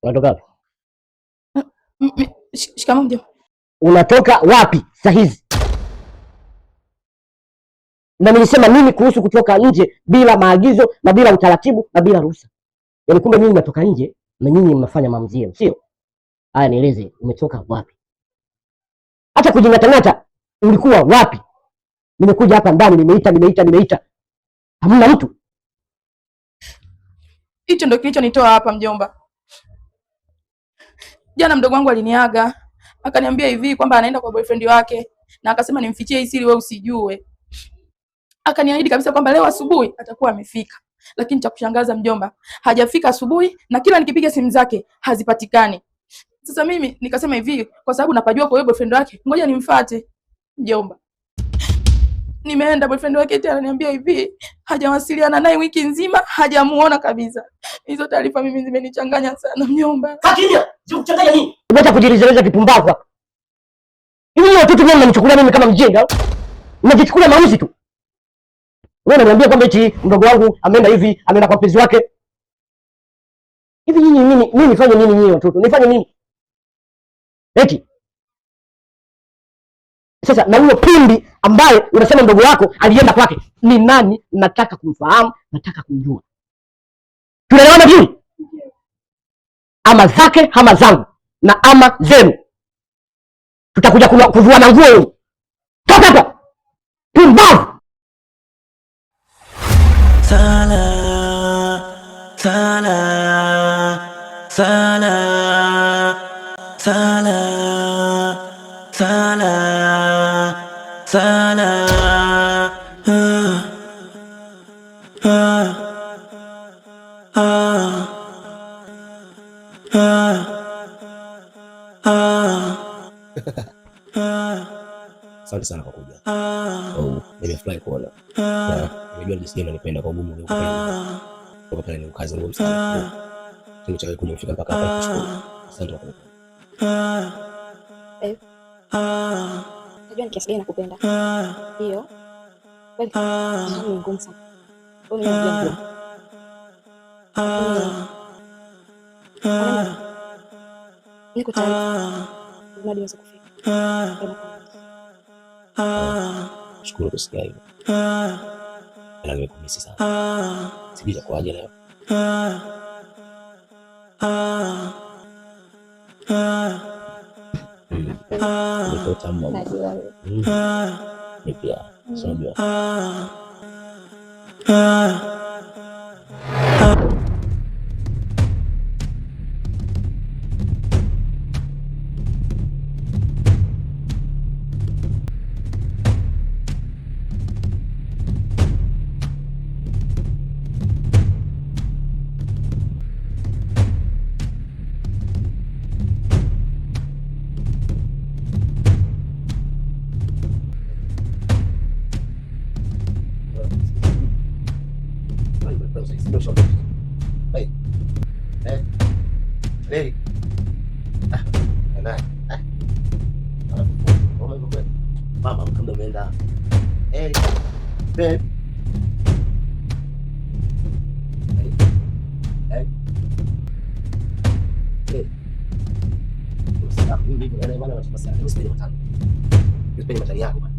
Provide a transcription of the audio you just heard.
Unatoka wapi? Shikamoo mjomba. Unatoka wapi saa hizi? Na nilisema nini kuhusu kutoka nje bila maagizo na bila utaratibu na bila ruhusa? Yaani kumbe nyinyi mnatoka nje na nyinyi mnafanya maamuzi yenu, sio? Haya, nieleze umetoka wapi? Hata kujingatangata ulikuwa wapi? Nimekuja hapa ndani nimeita. Hamna mtu. Hicho ndio kilichonitoa hapa mjomba. Jana mdogo wangu aliniaga, akaniambia hivi kwamba anaenda kwa boyfriend wake na akasema nimfichie hii siri wewe usijue. Akaniahidi kabisa kwamba leo asubuhi atakuwa amefika. Lakini cha kushangaza mjomba, hajafika asubuhi na kila nikipiga simu zake hazipatikani. Sasa mimi nikasema hivi, kwa sababu napajua kwa boyfriend wake, ngoja nimfuate mjomba. Nimeenda, boyfriend wake tena ananiambia hivi, hajawasiliana naye wiki nzima, hajamuona kabisa. Hizo taarifa mimi zimenichanganya sana mjomba. Kakinya, zikuchanganya nini? Unataka kujieleza kipumbavu hapa. Hivi watoto mimi mnanichukulia mimi kama mjinga? Mnajichukulia mauzi tu. Wewe unaniambia kwamba eti mdogo wangu ameenda hivi, ameenda kwa mpenzi wake. Hivi nyinyi mimi nifanye nini nyinyi watoto? Nifanye nini? Eti sasa na huyo pindi ambaye unasema mdogo wako alienda kwake ni nani? Nataka kumfahamu, nataka kumjua. Tunaelewana vizuri? Ama zake ama zangu na ama zenu. Tutakuja kuvua na nguo. Toka hapa. Pumbavu. Sana Asante sana kwa kuja. Nimefurahi kuona. Nimejua jinsi gani unanipenda kwa ugumu uliopenda. Kwa pale ni mkazi ngumu sana. Tumechawahi kumfika mpaka hapa kushukuru. Asante kwa kuja. Najua ni kiasi gani nakupenda. Hiyo. Kweli ni ngumu sana. Wewe unajua. Niko tayari. Unajua niweza kufika. Shukuru kusikia hivyo. Na nimekumisi sana. Sijui cha kwaje leo. Niko tamu. Najua. Ni pia. Unajua. Mama kama umeenda. Babe. Mimi bwana, bwana, bwana, bwana, bwana, bwana, bwana, bwana, bwana, bwana, bwana, bwana, bwana,